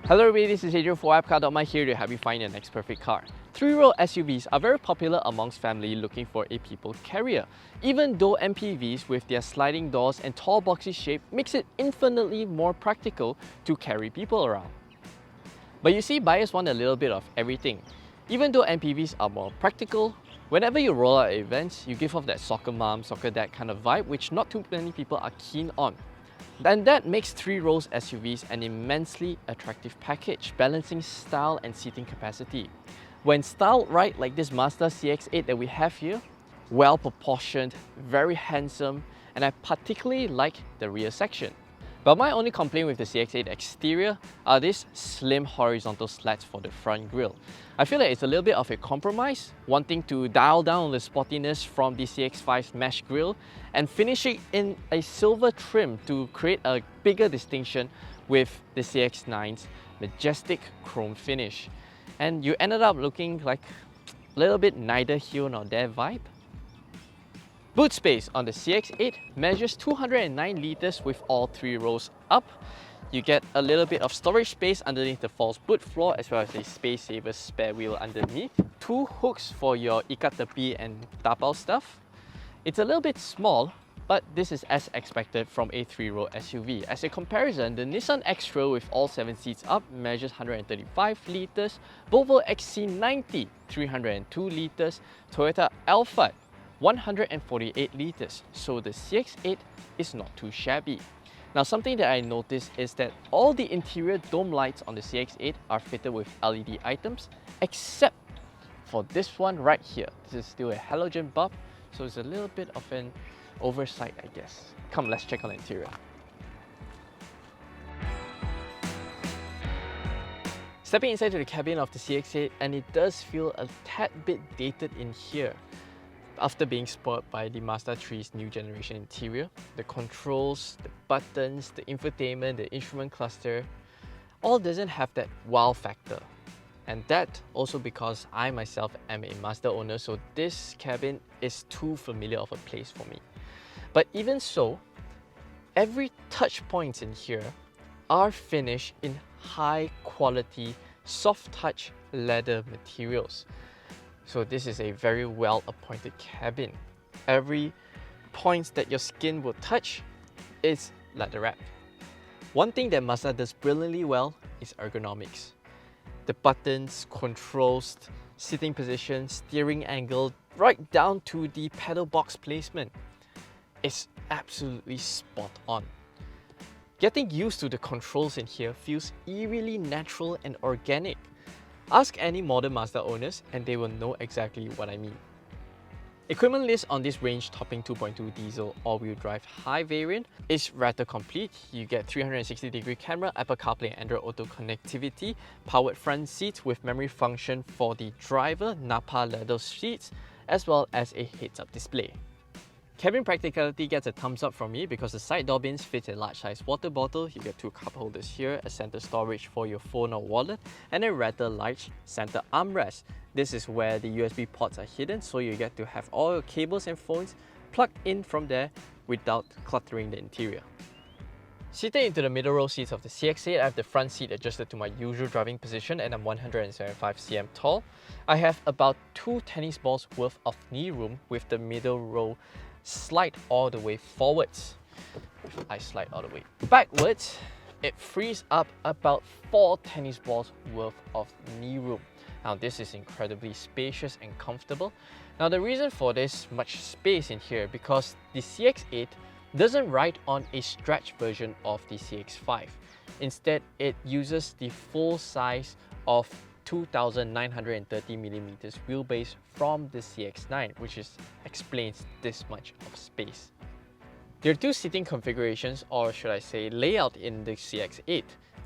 Hello everybody, this is Adrian for WapCar.my here to help you find your next perfect car. Three-row SUVs are very popular amongst family looking for a people carrier, even though MPVs with their sliding doors and tall boxy shape makes it infinitely more practical to carry people around. But you see, buyers want a little bit of everything. Even though MPVs are more practical, whenever you roll out events, you give off that soccer mom, soccer dad kind of vibe, which not too many people are keen on. And that makes three-row SUVs an immensely attractive package, balancing style and seating capacity. When styled right, like this Mazda CX-8 that we have here, well proportioned, very handsome, and I particularly like the rear section. But my only complaint with the CX-8 exterior are these slim horizontal slats for the front grille. I feel like it's a little bit of a compromise, wanting to dial down the sportiness from the CX-5's mesh grille and finish it in a silver trim to create a bigger distinction with the CX-9's majestic chrome finish. And you ended up looking like a little bit neither here nor there vibe. Boot space on the CX-8 measures 209 litres with all three rows up. You get a little bit of storage space underneath the false boot floor as well as a space saver spare wheel underneath. Two hooks for your ikat tepi and tapau stuff. It's a little bit small, but this is as expected from a three-row SUV. As a comparison, the Nissan X-Trail with all 7 seats up measures 135 litres, Volvo XC90 302 litres, Toyota Alphard 148 litres, so the CX-8 is not too shabby. Now, something that I noticed is that all the interior dome lights on the CX-8 are fitted with LED items, except for this one right here. This is still a halogen bulb, so it's a little bit of an oversight, I guess. Come, let's check on the interior. Stepping inside to the cabin of the CX-8, and it does feel a tad bit dated in here. After being spoiled by the Mazda 3's new generation interior, the controls, the buttons, the infotainment, the instrument cluster, all doesn't have that wow factor. And that also because I myself am a Mazda owner, so this cabin is too familiar of a place for me. But even so, every touch points in here are finished in high quality, soft touch leather materials. So this is a very well appointed cabin. Every point that your skin will touch is leather wrapped. One thing that Mazda does brilliantly well is ergonomics. The buttons, controls, sitting position, steering angle, right down to the pedal box placement is absolutely spot on. Getting used to the controls in here feels eerily natural and organic. Ask any modern Mazda owners and they will know exactly what I mean. Equipment list on this range-topping 2.2 diesel all-wheel drive high variant is rather complete. You get 360-degree camera, Apple CarPlay and Android Auto connectivity, powered front seats with memory function for the driver, Napa leather seats, as well as a heads-up display. Cabin practicality gets a thumbs up from me because the side door bins fit a large size water bottle. You get two cup holders here, a center storage for your phone or wallet, and a rather large center armrest. This is where the USB ports are hidden, so you get to have all your cables and phones plugged in from there without cluttering the interior. Seated into the middle row seats of the CX-8, I have the front seat adjusted to my usual driving position and I'm 175 cm tall. I have about 2 tennis balls worth of knee room with the middle row slide all the way forwards. If I slide all the way backwards, it frees up about 4 tennis balls worth of knee room. Now this is incredibly spacious and comfortable. Now the reason for this much space in here because the CX-8 doesn't ride on a stretch version of the CX-5. Instead, it uses the full size of 2,930mm wheelbase from the CX-9, which explains this much of space. There are two seating configurations, or should I say layout, in the CX-8.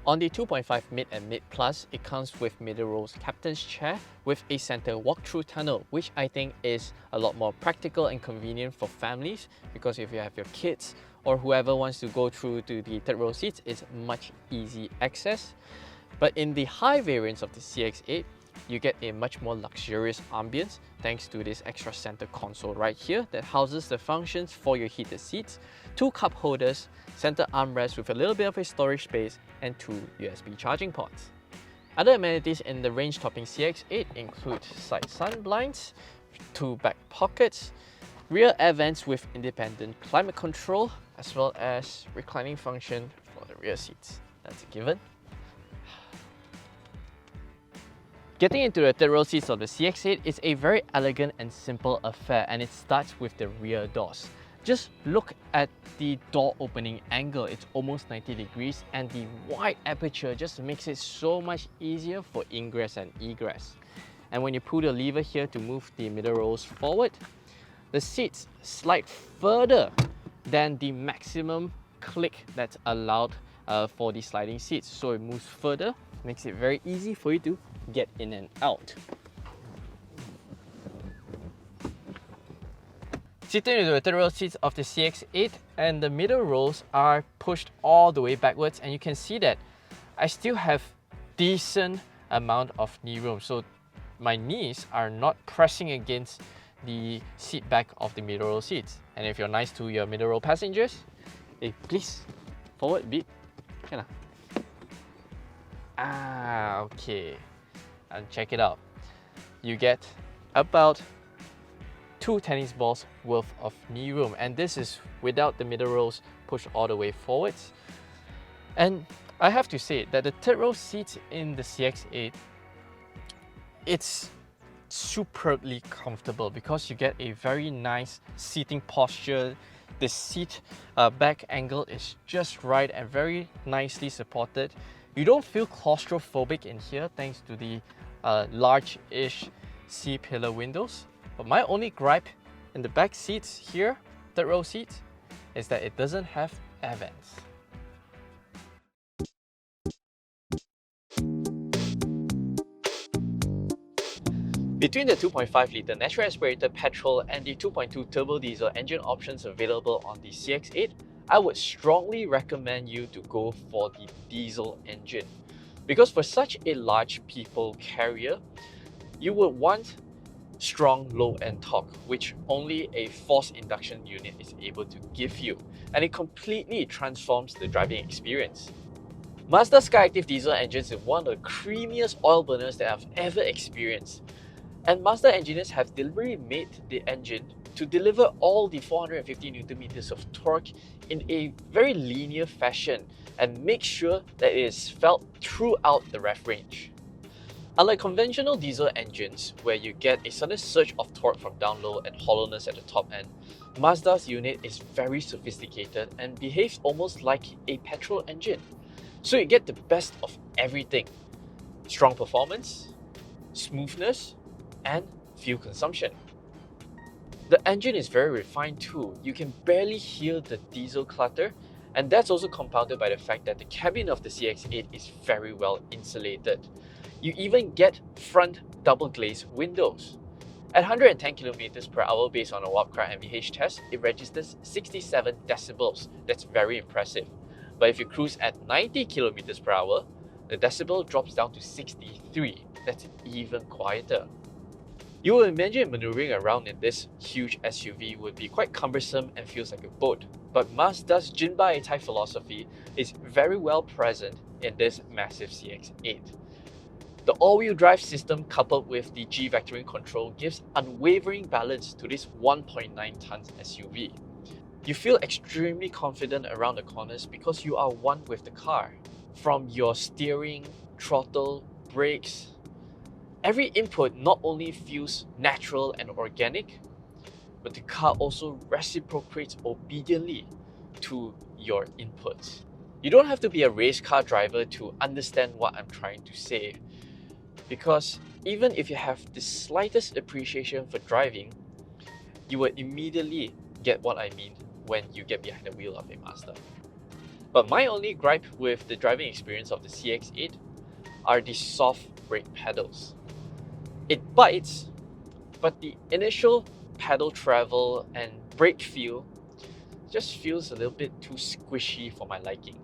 On the 2.5 Mid and Mid Plus, it comes with middle rows captain's chair with a center walk-through tunnel, which I think is a lot more practical and convenient for families because if you have your kids or whoever wants to go through to the third row seats, it's much easy access. But in the high variants of the CX-8, you get a much more luxurious ambience thanks to this extra center console right here that houses the functions for your heated seats, 2 cup holders, center armrest with a little bit of a storage space, and 2 USB charging ports. Other amenities in the range-topping CX-8 include side sun blinds, 2 back pockets, rear air vents with independent climate control, as well as reclining function for the rear seats. That's a given. Getting into the third row seats of the CX-8 is a very elegant and simple affair, and it starts with the rear doors. Just look at the door opening angle, it's almost 90 degrees, and the wide aperture just makes it so much easier for ingress and egress. And when you pull the lever here to move the middle rows forward, the seats slide further than the maximum click that's allowed for the sliding seats. So it moves further, makes it very easy for you to get in and out. Sitting into the third row seats of the CX-8, and the middle rows are pushed all the way backwards, and you can see that I still have decent amount of knee room. So my knees are not pressing against the seat back of the middle row seats. And if you're nice to your middle row passengers, hey, please forward a bit. Can okay. And check it out. You get about 2 tennis balls worth of knee room, and this is without the middle rows pushed all the way forwards. And I have to say that the third row seats in the CX-8, it's superbly comfortable because you get a very nice seating posture. The seat back angle is just right and very nicely supported. You don't feel claustrophobic in here thanks to the large-ish C-pillar windows. But my only gripe in the back seats here, third row seats, is that it doesn't have air vents. Between the 2.5-litre natural aspirated petrol and the 2.2 turbo diesel engine options available on the CX-8, I would strongly recommend you to go for the diesel engine. Because for such a large people carrier, you would want strong low-end torque, which only a forced induction unit is able to give you, and it completely transforms the driving experience. Mazda Skyactiv diesel engines is one of the creamiest oil burners that I've ever experienced. And Mazda engineers have deliberately made the engine to deliver all the 450 Nm of torque in a very linear fashion and make sure that it is felt throughout the rev range. Unlike conventional diesel engines, where you get a sudden surge of torque from down low and hollowness at the top end, Mazda's unit is very sophisticated and behaves almost like a petrol engine. So you get the best of everything: strong performance, smoothness, and fuel consumption. The engine is very refined too. You can barely hear the diesel clutter, and that's also compounded by the fact that the cabin of the CX-8 is very well insulated. You even get front double glazed windows. At 110 km/h based on a WapCar NVH test, it registers 67 decibels. That's very impressive. But if you cruise at 90 km/h, the decibel drops down to 63. That's even quieter. You will imagine maneuvering around in this huge SUV would be quite cumbersome and feels like a boat. But Mazda's Jin-Ba-Etai philosophy is very well present in this massive CX-8. The all-wheel drive system coupled with the G-vectoring control gives unwavering balance to this 1.9 tons SUV. You feel extremely confident around the corners because you are one with the car. From your steering, throttle, brakes, every input not only feels natural and organic, but the car also reciprocates obediently to your inputs. You don't have to be a race car driver to understand what I'm trying to say, because even if you have the slightest appreciation for driving, you will immediately get what I mean when you get behind the wheel of a Mazda. But my only gripe with the driving experience of the CX-8 are the soft brake pedals. It bites, but the initial pedal travel and brake feel just feels a little bit too squishy for my liking.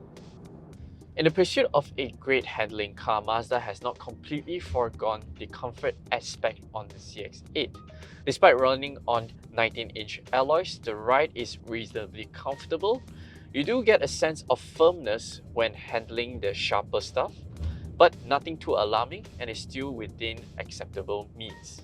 In the pursuit of a great handling car, Mazda has not completely foregone the comfort aspect on the CX-8. Despite running on 19-inch alloys, the ride is reasonably comfortable. You do get a sense of firmness when handling the sharper stuff, but nothing too alarming and is still within acceptable means.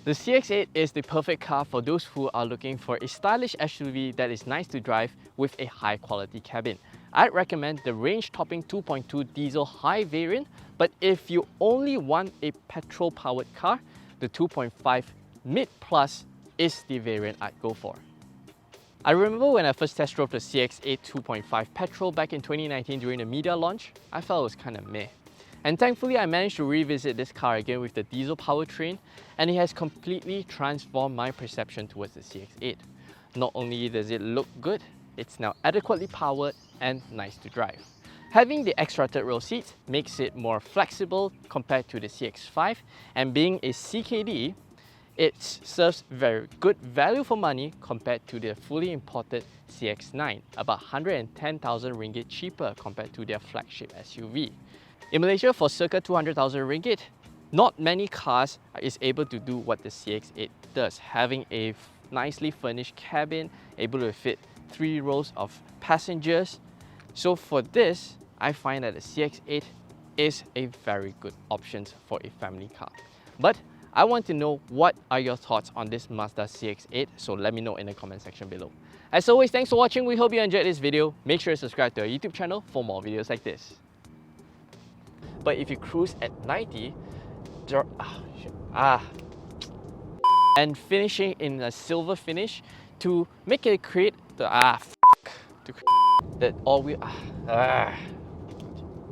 The CX-8 is the perfect car for those who are looking for a stylish SUV that is nice to drive with a high quality cabin. I'd recommend the range-topping 2.2 diesel high variant, but if you only want a petrol-powered car, the 2.5 mid plus is the variant I'd go for. I remember when I first test drove the CX-8 2.5 petrol back in 2019 during the media launch, I felt it was kinda meh. And thankfully, I managed to revisit this car again with the diesel powertrain, and it has completely transformed my perception towards the CX-8. Not only does it look good, it's now adequately powered and nice to drive. Having the extra third row seats makes it more flexible compared to the CX-5, and being a CKD, it serves very good value for money compared to the fully imported CX-9, about 110,000 ringgit cheaper compared to their flagship SUV. In Malaysia, for circa 200,000 ringgit, not many cars is able to do what the CX-8 does, having a nicely furnished cabin, able to fit 3 rows of passengers. So for this, I find that the CX-8 is a very good option for a family car. But I want to know what are your thoughts on this Mazda CX-8, so let me know in the comment section below. As always, thanks for watching. We hope you enjoyed this video. Make sure to subscribe to our YouTube channel for more videos like this. But if you cruise at 90, and finishing in a silver finish to make it create the that all we